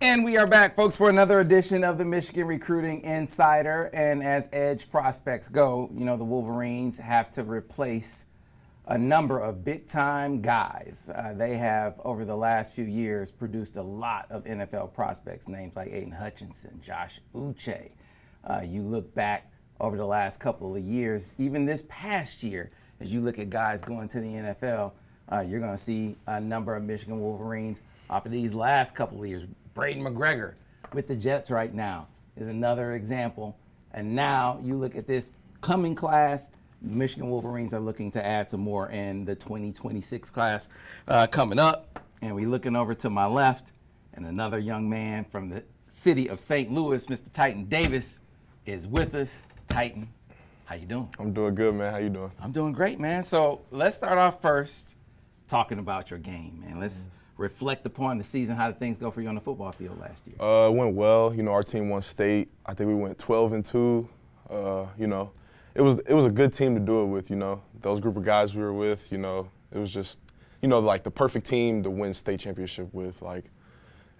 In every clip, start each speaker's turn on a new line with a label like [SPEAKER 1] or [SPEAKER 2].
[SPEAKER 1] And we are back, folks, for another edition of the Michigan Recruiting Insider. And as edge prospects go, you know, the Wolverines have to replace a number of big-time guys. They have, over the last few years, produced a lot of NFL prospects, names like Aiden Hutchinson, Josh Uche. You look back over the last couple of years, even this past year, as you look at guys going to the NFL, you're going to see a number of Michigan Wolverines off of these last couple of years. Braden McGregor with the Jets right now is another example. And now you look at this coming class, Michigan Wolverines are looking to add some more in the 2026 class coming up. And we're looking over to my left, and another young man from the city of St. Louis, Mr. Titan Davis, is with us. Titan, how you doing?
[SPEAKER 2] I'm doing good, man. How you doing?
[SPEAKER 1] I'm doing great, man. So let's start off first talking about your game, man. Let's reflect upon the season, how did things go for you on the football field last year?
[SPEAKER 2] It went well. You know, our team won state. I think we went 12-2. You know, it was a good team to do it with, you know. Those group of guys we were with, you know, it was just, you know, like the perfect team to win state championship with. Like,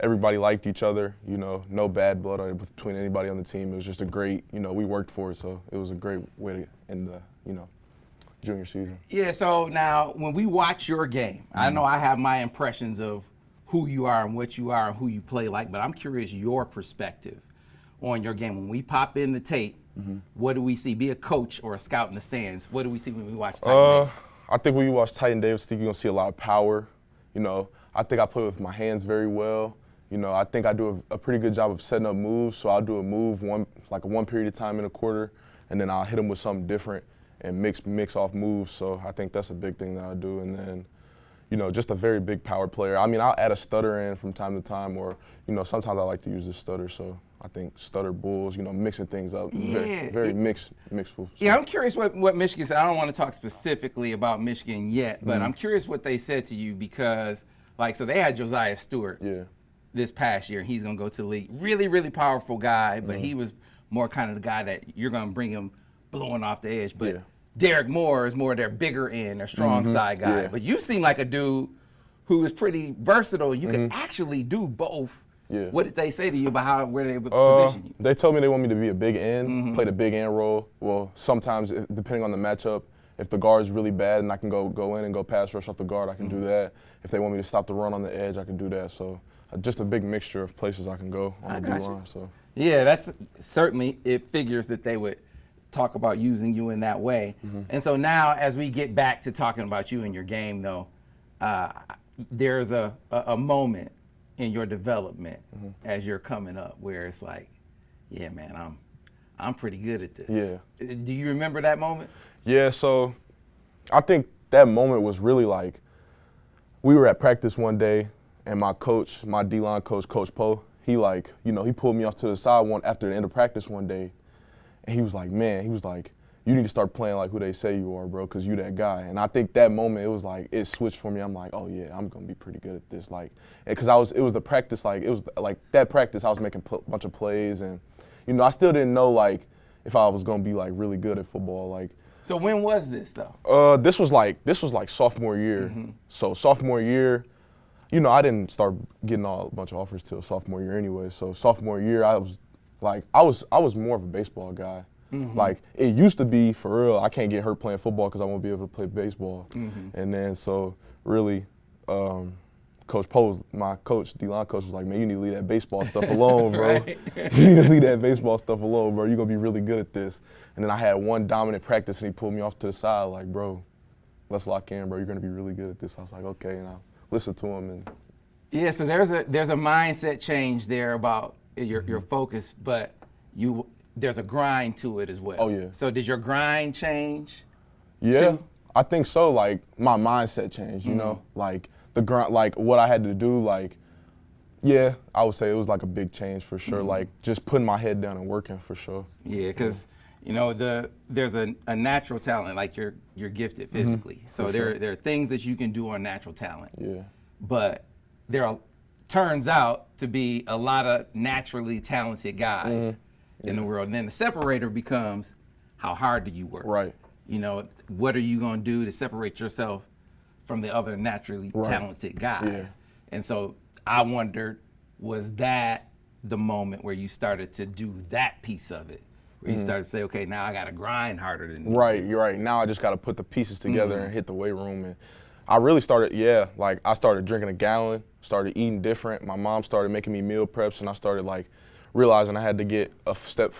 [SPEAKER 2] everybody liked each other, you know, no bad blood between anybody on the team. It was just a great, you know, we worked for it, so it was a great way to end the, you know, junior season.
[SPEAKER 1] Yeah, so now when we watch your game, I know I have my impressions of who you are and what you are and who you play like, but I'm curious your perspective on your game. When we pop in the tape, what do we see? Be a coach or a scout in the stands. What do we see when we watch Titan Davis?
[SPEAKER 2] I think when you watch Titan Davis, you're going to see a lot of power. You know, I think I play with my hands very well. You know, I think I do a pretty good job of setting up moves, so I'll do a move one period of time in a quarter, and then I'll hit them with something different and mix off moves. So I think that's a big thing that I do. And then, you know, just a very big power player. I mean, I'll add a stutter in from time to time, or, you know, sometimes I like to use the stutter. So I think stutter, bulls, you know, mixing things up.
[SPEAKER 1] Yeah.
[SPEAKER 2] Very mixed. So.
[SPEAKER 1] Yeah, I'm curious what Michigan said. I don't want to talk specifically about Michigan yet, but I'm curious what they said to you because, like, so they had Josiah Stewart this past year, and he's going to go to the league. Really, really powerful guy, but he was more kind of the guy that you're going to bring him blowing off the edge. But Derek Moore is more their bigger end, their strong side guy.
[SPEAKER 2] Yeah.
[SPEAKER 1] But you seem like a dude who is pretty versatile. You can actually do both.
[SPEAKER 2] Yeah.
[SPEAKER 1] What did they say to you about where they would position you?
[SPEAKER 2] They told me they want me to be a big end, play the big end role. Well, sometimes, depending on the matchup, if the guard's really bad and I can go in and go pass rush off the guard, I can do that. If they want me to stop the run on the edge, I can do that. So just a big mixture of places I can go on the D line. So.
[SPEAKER 1] Yeah, that's certainly, it figures that they would talk about using you in that way. And so now as we get back to talking about you and your game though, there's a moment in your development as you're coming up where it's like, yeah, man, I'm pretty good at this.
[SPEAKER 2] Yeah.
[SPEAKER 1] Do you remember that moment?
[SPEAKER 2] Yeah, so I think that moment was really like, we were at practice one day and my coach, my D-line coach, Coach Poe, he like, you know, he pulled me off to the side after the end of practice one day. And he was like, man, you need to start playing like who they say you are, bro, because you that guy. And I think that moment, it was like, it switched for me. I'm like, oh, yeah, I'm going to be pretty good at this. Like, because it was the practice, like, it was like that practice, I was making a bunch of plays. And, you know, I still didn't know, like, if I was going to be, like, really good at football. Like.
[SPEAKER 1] So when was this, though?
[SPEAKER 2] This was like sophomore year. So sophomore year, you know, I didn't start getting a bunch of offers till sophomore year anyway. So sophomore year, I was more of a baseball guy. Like, it used to be, for real, I can't get hurt playing football because I won't be able to play baseball. And then, so, really, Coach Poe, my coach, D-line coach, was like, man, you need to leave that baseball stuff alone, bro.
[SPEAKER 1] Right.
[SPEAKER 2] You need to leave that baseball stuff alone, bro. You're going to be really good at this. And then I had one dominant practice, and he pulled me off to the side, like, bro, let's lock in, bro. You're going to be really good at this. I was like, okay, and I listened to him. And
[SPEAKER 1] yeah, so there's a mindset change there about your focus, but there's a grind to it as well.
[SPEAKER 2] Oh, yeah.
[SPEAKER 1] So did your grind change?
[SPEAKER 2] Yeah,
[SPEAKER 1] too?
[SPEAKER 2] I think so. Like, my mindset changed, you know? Like, the grind, like, what I had to do, like, yeah, I would say it was like a big change for sure. Like, just putting my head down and working for sure.
[SPEAKER 1] Yeah, because, you know, there's a natural talent, like you're gifted physically. So there are things that you can do on natural talent.
[SPEAKER 2] Yeah.
[SPEAKER 1] But turns out to be a lot of naturally talented guys in the world. And then the separator becomes, how hard do you work?
[SPEAKER 2] Right.
[SPEAKER 1] You know, what are you going to do to separate yourself from the other naturally talented guys?
[SPEAKER 2] Yeah.
[SPEAKER 1] And so I wondered, was that the moment where you started to do that piece of it? Where you started to say, okay, now I got to grind harder than these
[SPEAKER 2] Right,
[SPEAKER 1] dudes.
[SPEAKER 2] you're right. Now I just got to put the pieces together and hit the weight room. And I really started, like I started drinking a gallon, started eating different. My mom started making me meal preps, and I started like realizing I had to get a step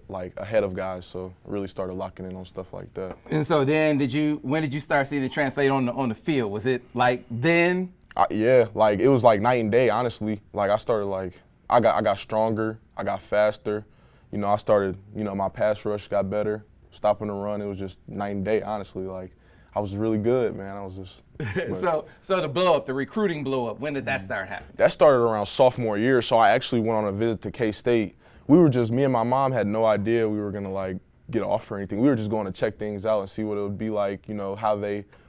[SPEAKER 2] like ahead of guys. So I really started locking in on stuff like that.
[SPEAKER 1] And so then when did you start seeing it translate on the field? Was it like then?
[SPEAKER 2] Yeah, like it was like night and day, honestly. Like I started like, I got stronger, I got faster. You know, I started, you know, my pass rush got better, stopping the run. It was just night and day, honestly. Like I was really good, man. I was just.
[SPEAKER 1] So the blow up, the recruiting blow up, when did that start happening?
[SPEAKER 2] That started around sophomore year, so I actually went on a visit to K-State. Me and my mom had no idea we were gonna like get an offer or anything. We were just going to check things out and see what it would be like, you know,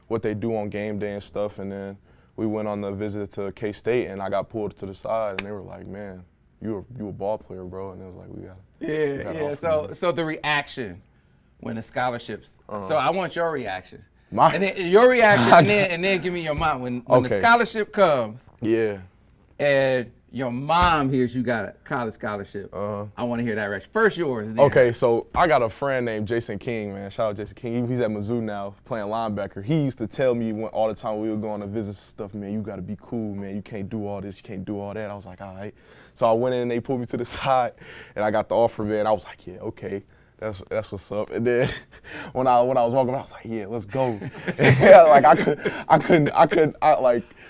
[SPEAKER 2] what they do on game day and stuff. And then we went on the visit to K-State, and I got pulled to the side, and they were like, "Man, you a ball player, bro." And it was like, we got.
[SPEAKER 1] Yeah. So the reaction when the scholarships. So I want your reaction. And then your reaction, and then give me your mom when the scholarship comes.
[SPEAKER 2] Yeah.
[SPEAKER 1] And your mom hears you got a college scholarship. I want to hear that reaction. First yours. Then.
[SPEAKER 2] Okay, so I got a friend named Jason King, man. Shout out Jason King. He's at Mizzou now, playing linebacker. He used to tell me all the time we would go on the visits and stuff, man, you got to be cool, man. You can't do all this, you can't do all that. I was like, all right. So I went in and they pulled me to the side, and I got the offer, man. I was like, yeah, okay. That's what's up. And then when I was walking, I was like, yeah, let's go. Yeah, like I couldn't,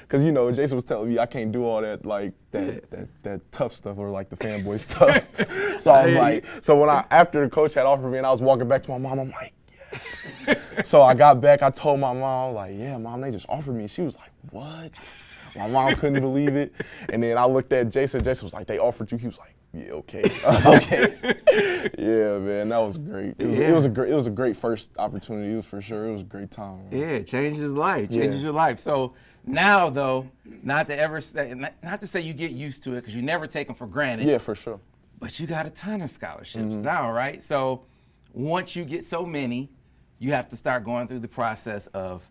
[SPEAKER 2] cause you know, Jason was telling me I can't do all that, like that tough stuff or like the fanboy stuff. So I was like, after the coach had offered me and I was walking back to my mom, I'm like, yes. So I got back, I told my mom, like, yeah, mom, they just offered me. She was like, what? My mom couldn't believe it. And then I looked at Jason. Jason was like, they offered you. He was like, yeah, okay. Okay. Yeah, man, that was great. It was a great first opportunity. It was for sure. It was a great time. Man.
[SPEAKER 1] Yeah, it changes his life. Changes your life. So now though, not to say you get used to it, because you never take them for granted.
[SPEAKER 2] Yeah, for sure.
[SPEAKER 1] But you got a ton of scholarships now, right? So once you get so many, you have to start going through the process of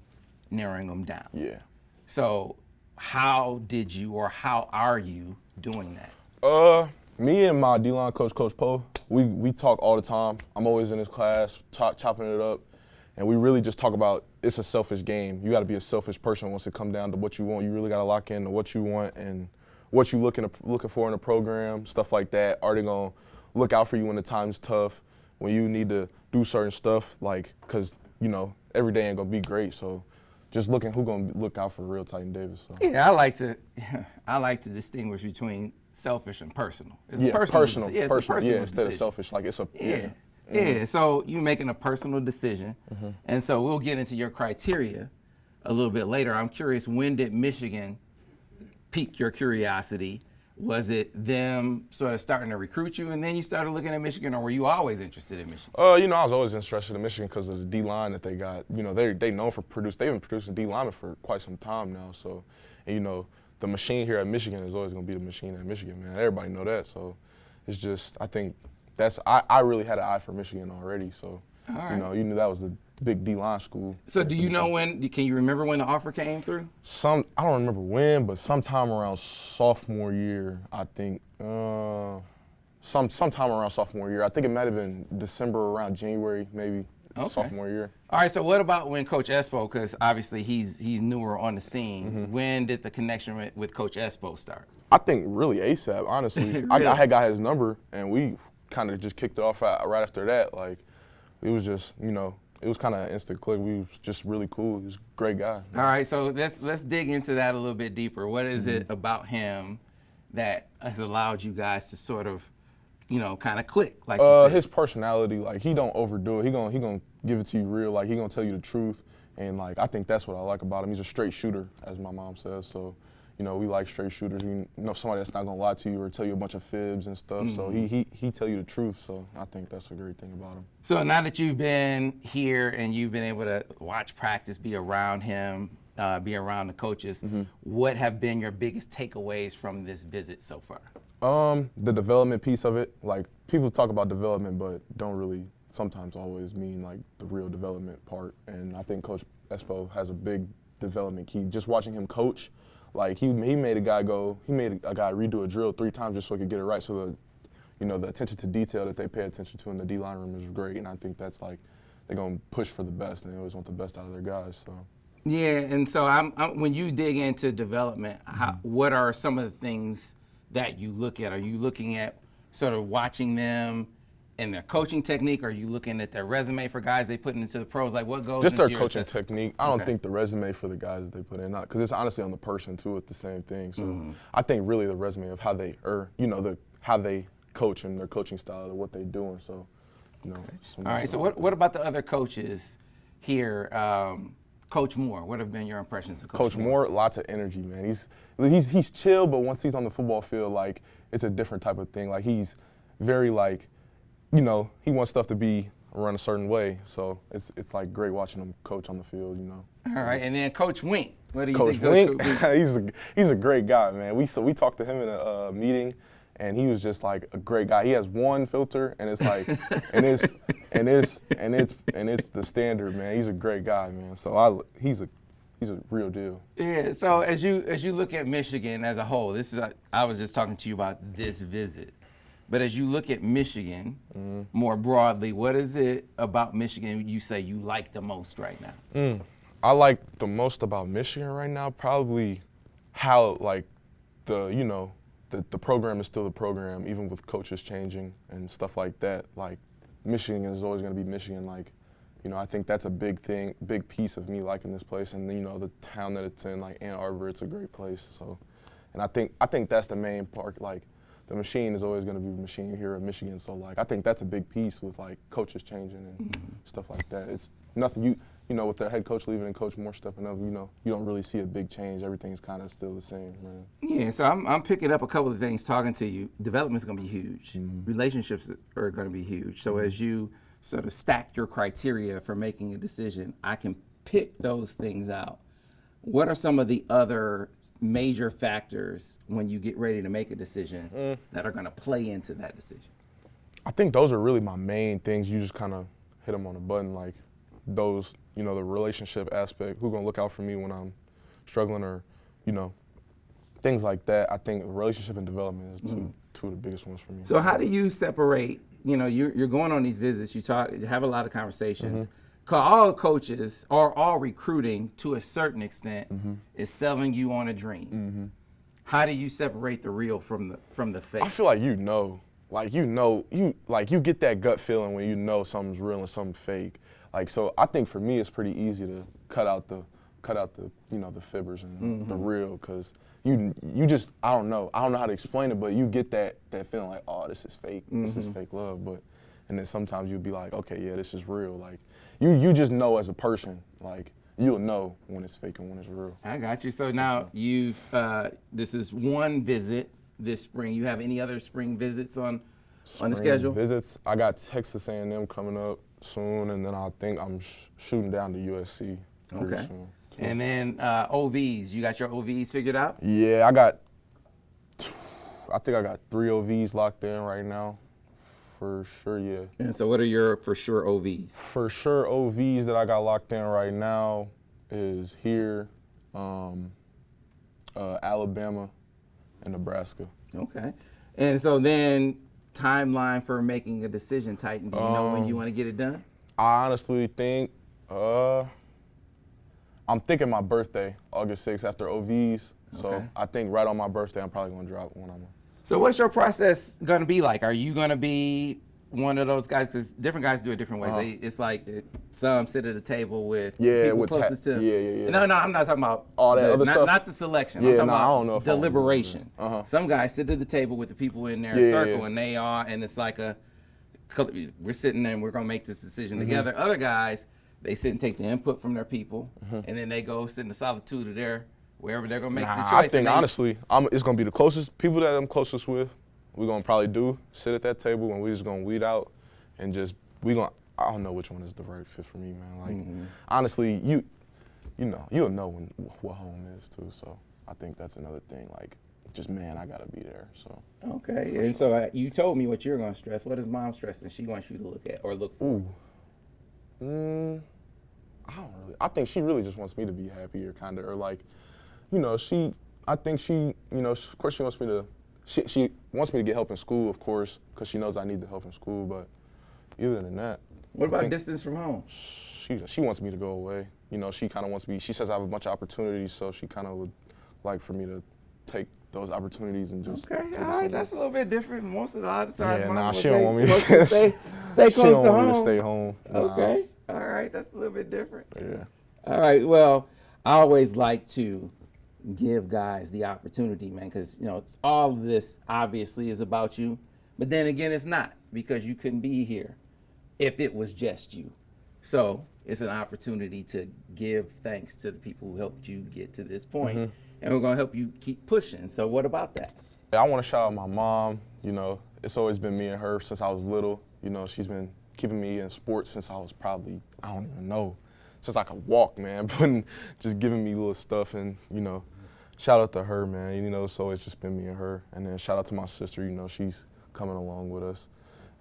[SPEAKER 1] narrowing them down.
[SPEAKER 2] Yeah.
[SPEAKER 1] So how did you, or how are you doing that?
[SPEAKER 2] Me and my D-line coach, Coach Poe, we talk all the time. I'm always in his class, chopping it up, and we really just talk about it's a selfish game. You got to be a selfish person once it comes down to what you want. You really got to lock in to what you want and what you're looking for in a program, stuff like that. Are they gonna look out for you when the time's tough, when you need to do certain stuff, like, cause you know every day ain't gonna be great. So just looking who gonna look out for real Titan Davis. So.
[SPEAKER 1] Yeah, I like to distinguish between selfish and personal. It's
[SPEAKER 2] personal.
[SPEAKER 1] Decision.
[SPEAKER 2] Instead of selfish, like it's a
[SPEAKER 1] Yeah, so you're making a personal decision, and so we'll get into your criteria a little bit later. I'm curious, when did Michigan pique your curiosity? Was it them sort of starting to recruit you, and then you started looking at Michigan, or were you always interested in Michigan?
[SPEAKER 2] You know, I was always interested in Michigan because of the D-line that they got. You know, they known for they've been producing D-linemen for quite some time now. So, and, you know, the machine here at Michigan is always going to be the machine at Michigan, man. Everybody know that. So it's just, I think I really had an eye for Michigan already. So, you know, you knew that was a big D-line school. So
[SPEAKER 1] do you know can you remember when the offer came through?
[SPEAKER 2] I don't remember when, but sometime around sophomore year, I think. Sometime around sophomore year. I think it might have been December, around January, maybe. Okay. Sophomore year.
[SPEAKER 1] All right, so what about when Coach Espo, because obviously he's newer on the scene, when did the connection with Coach Espo start?
[SPEAKER 2] I think really ASAP, honestly. Really? I had got his number, and we kind of just kicked it off right after that. Like, it was just, you know, it was kind of an instant click. We was just really cool. He was a great guy.
[SPEAKER 1] All right, so let's dig into that a little bit deeper. What is it about him that has allowed you guys to sort of, you know, kind of click? Like you said?
[SPEAKER 2] His personality, like, he don't overdo it. He gonna give it to you real. Like, he gonna tell you the truth. And, like, I think that's what I like about him. He's a straight shooter, as my mom says. So, you know, we like straight shooters. You know, somebody that's not gonna lie to you or tell you a bunch of fibs and stuff. So he tell you the truth. So I think that's a great thing about him.
[SPEAKER 1] So now that you've been here and you've been able to watch practice, be around him, be around the coaches, what have been your biggest takeaways from this visit so far?
[SPEAKER 2] The development piece of it. Like, people talk about development, but don't really sometimes always mean like the real development part. And I think Coach Espo has a big development key. Just watching him coach, Like he made a guy redo a drill 3 times just so he could get it right. So the attention to detail that they pay attention to in the D-line room is great, and I think that's like they're gonna push for the best, and they always want the best out of their guys. So.
[SPEAKER 1] Yeah, and so when you dig into development, what are some of the things that you look at? Are you looking at sort of watching them and their coaching technique? Are you looking at their resume for guys they put into the pros? Like what goes
[SPEAKER 2] just
[SPEAKER 1] into
[SPEAKER 2] their
[SPEAKER 1] your
[SPEAKER 2] coaching
[SPEAKER 1] assessment?
[SPEAKER 2] technique. I don't think the resume for the guys that they put in, because it's honestly on the person too. It's the same thing. So I think really the resume of how they, how they coach and their coaching style, or what they're doing. So,
[SPEAKER 1] All right. So what about the other coaches here? Coach Moore, what have been your impressions of
[SPEAKER 2] Coach Moore? Lots of energy, man. He's chill, but once he's on the football field, like it's a different type of thing. Like he's very like, he wants stuff to be run a certain way. So it's like great watching him coach on the field,
[SPEAKER 1] All right, and then Coach Wink. What do you
[SPEAKER 2] Coach
[SPEAKER 1] think?
[SPEAKER 2] Wink, he's a great guy, man. We talked to him in a meeting, and he was just like a great guy. He has one filter, and it's like, and it's the standard, man. He's a great guy, man. So he's a real deal.
[SPEAKER 1] Yeah. So as you look at Michigan as a whole, I was just talking to you about this visit, but as you look at Michigan more broadly, what is it about Michigan you say you like the most right now?
[SPEAKER 2] I like the most about Michigan right now probably how like the program is still the program, even with coaches changing and stuff like that. Like, Michigan is always going to be Michigan. Like, I think that's a big piece of me liking this place. And, the town that it's in, like Ann Arbor, it's a great place. So, and I think that's the main part. Like, the machine is always going to be the machine here in Michigan. So, like, I think that's a big piece with, like, coaches changing and stuff like that. It's nothing with their head coach leaving and Coach Moore stepping up, you don't really see a big change. Everything's kind of still the same, man.
[SPEAKER 1] Yeah, so I'm picking up a couple of things talking to you. Development's going to be huge. Relationships are going to be huge. So as you sort of stack your criteria for making a decision, I can pick those things out. What are some of the other major factors when you get ready to make a decision that are going to play into that decision?
[SPEAKER 2] I think those are really my main things. You just kind of hit them on the button, like those, the relationship aspect, who's going to look out for me when I'm struggling, or, things like that. I think relationship and development is two of the biggest ones for me.
[SPEAKER 1] So how do you separate, you're going on these visits, you have a lot of conversations. All coaches or all recruiting to a certain extent is selling you on a dream. How do you separate the real from the fake?
[SPEAKER 2] I feel like you get that gut feeling when something's real and something's fake. Like, so I think for me it's pretty easy to cut out the the fibbers and the real, because you just I don't know how to explain it, but you get that feeling like, oh, this is fake, this is fake love, and then sometimes you'll be like, okay, yeah, this is real. Like you just know as a person, like you'll know when it's fake and when it's real.
[SPEAKER 1] I got you. So now you've this is one visit this spring. You have any other spring visits on the schedule?
[SPEAKER 2] Visits. I got Texas A&M coming up soon, and then I think I'm shooting down to USC pretty soon.
[SPEAKER 1] And then OVs. You got your OVs figured out?
[SPEAKER 2] Yeah, I think I got 3 OVs locked in right now. For sure, yeah.
[SPEAKER 1] And so what are your for sure OVs?
[SPEAKER 2] For sure OVs that I got locked in right now is here, Alabama, and Nebraska.
[SPEAKER 1] Okay. And so then timeline for making a decision, Titan. Do you know when you want to get it done?
[SPEAKER 2] I honestly think, I'm thinking my birthday, August 6th, after OVs. So I think right on my birthday, I'm probably going to drop one on.
[SPEAKER 1] So what's your process going to be like? Are you going to be one of those guys? Because different guys do it different ways. It's like some sit at a table with people closest to them.
[SPEAKER 2] Yeah.
[SPEAKER 1] No, I'm not talking about
[SPEAKER 2] all that other stuff.
[SPEAKER 1] Not the selection.
[SPEAKER 2] Yeah,
[SPEAKER 1] I'm talking
[SPEAKER 2] I don't know
[SPEAKER 1] about
[SPEAKER 2] if
[SPEAKER 1] deliberation. Some guys sit at the table with the people in their circle, and and it's like we're sitting there and we're going to make this decision together. Other guys, they sit and take the input from their people, and then they go sit in the solitude of wherever they're going to make the choice.
[SPEAKER 2] I think, honestly, it's going to be the closest people that I'm closest with. We're going to probably sit at that table, and we're just going to weed out and I don't know which one is the right fit for me, man. Like, honestly, you'll know what home is, too. So I think that's another thing. Like, just, man, I got to be there. So.
[SPEAKER 1] Okay. And so you told me what you're going to stress. What is mom stressing she wants you to look at or look for?
[SPEAKER 2] I think she really just wants me to be happier, kind of, or like, I think she, you know, of course she wants me to, she wants me to get help in school, of course, because she knows I need the help in school. But other than that,
[SPEAKER 1] What about distance from home?
[SPEAKER 2] she wants me to go away. You know, she kind of wants me. She says I have a bunch of opportunities, so she kind of would like for me to take those opportunities and just.
[SPEAKER 1] Okay,
[SPEAKER 2] take
[SPEAKER 1] all
[SPEAKER 2] it
[SPEAKER 1] right,
[SPEAKER 2] somewhere.
[SPEAKER 1] that's a little bit different. Most of the time,
[SPEAKER 2] Yeah,
[SPEAKER 1] Mama
[SPEAKER 2] nah,
[SPEAKER 1] would
[SPEAKER 2] she
[SPEAKER 1] say
[SPEAKER 2] don't want me
[SPEAKER 1] she
[SPEAKER 2] to
[SPEAKER 1] wants stay
[SPEAKER 2] She
[SPEAKER 1] close
[SPEAKER 2] don't
[SPEAKER 1] to
[SPEAKER 2] want me
[SPEAKER 1] home.
[SPEAKER 2] to stay home. Nah.
[SPEAKER 1] Okay, all right, that's a little bit different.
[SPEAKER 2] Yeah.
[SPEAKER 1] All right, well, I always like to give guys the opportunity, man, because, you know, all of this obviously is about you, but then again, it's not, because you couldn't be here if it was just you. So it's an opportunity to give thanks to the people who helped you get to this point, and we're going to help you keep pushing. So what about that?
[SPEAKER 2] I want to shout out my mom. You know, it's always been me and her since I was little. You know, she's been keeping me in sports since I was probably, I don't even know, since I could walk, man, just giving me little stuff. And, you know, shout out to her, man. You know, it's always just been me and her. And then shout out to my sister, you know, she's coming along with us.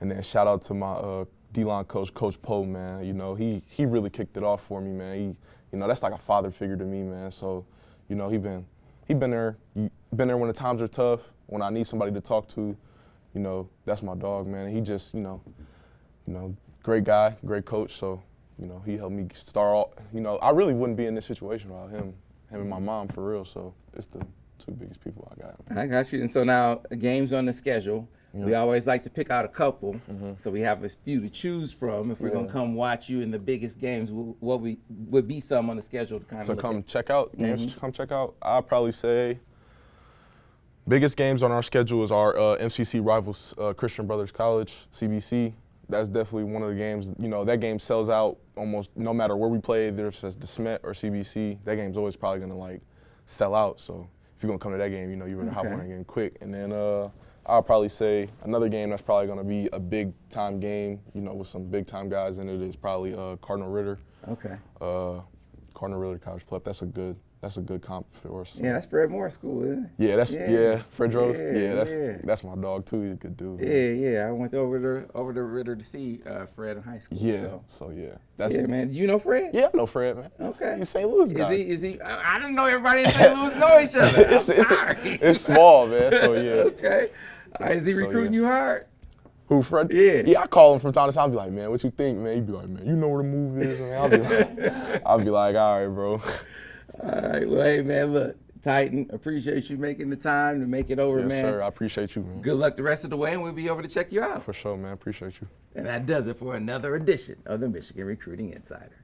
[SPEAKER 2] And then shout out to my D-line coach, Coach Poe, man. You know, he really kicked it off for me, man. You know, that's like a father figure to me, man. So, you know, he been there. Been there when the times are tough, when I need somebody to talk to. You know, that's my dog, man. And he just, you know, great guy, great coach. So, you know, he helped me start off. You know, I really wouldn't be in this situation without him and my mom, for real. So it's the two biggest people I got.
[SPEAKER 1] I got you. And so now, games on the schedule. Yeah. We always like to pick out a couple, so we have a few to choose from. If we're gonna come watch you in the biggest games, what would be some on the schedule to kind of
[SPEAKER 2] to come check out games? Come check out. I'd probably say biggest games on our schedule is our MCC rivals, Christian Brothers College, CBC. That's definitely one of the games. You know, that game sells out almost no matter where we play. There's just DeSmet or CBC. That game's always probably gonna like sell out. So if you're gonna come to that game, you know you're gonna hop on that game quick. And then I'll probably say another game that's probably going to be a big-time game, you know, with some big-time guys in it is probably Cardinal Ritter.
[SPEAKER 1] Okay.
[SPEAKER 2] Cardinal Ritter College Prep. That's a good comp for us. So.
[SPEAKER 1] Yeah, that's Fred Moore's school, isn't it?
[SPEAKER 2] Yeah, Fred Rose.
[SPEAKER 1] Yeah,
[SPEAKER 2] That's my dog too. He's a good dude.
[SPEAKER 1] Yeah. I went over to Ritter to see Fred in high school.
[SPEAKER 2] Yeah. So that's.
[SPEAKER 1] Yeah, man. You know Fred?
[SPEAKER 2] Yeah, I know Fred, man.
[SPEAKER 1] Okay.
[SPEAKER 2] He's St. Louis guy.
[SPEAKER 1] Is he? I didn't know everybody in St. Louis know each other.
[SPEAKER 2] It's small, man. So yeah.
[SPEAKER 1] Okay. Is he recruiting you hard?
[SPEAKER 2] Who, Fred? Yeah, I call him from time to time. I'll be like, man, what you think, man? He'd be like, man, you know where the move is, man. I'll be like, all right, bro.
[SPEAKER 1] All right, well, hey, man, look, Titan, appreciate you making the time to make it over, man.
[SPEAKER 2] Yes, sir, I appreciate you, man.
[SPEAKER 1] Good luck the rest of the way, and we'll be over to check you out.
[SPEAKER 2] For sure, man, appreciate you.
[SPEAKER 1] And that does it for another edition of the Michigan Recruiting Insider.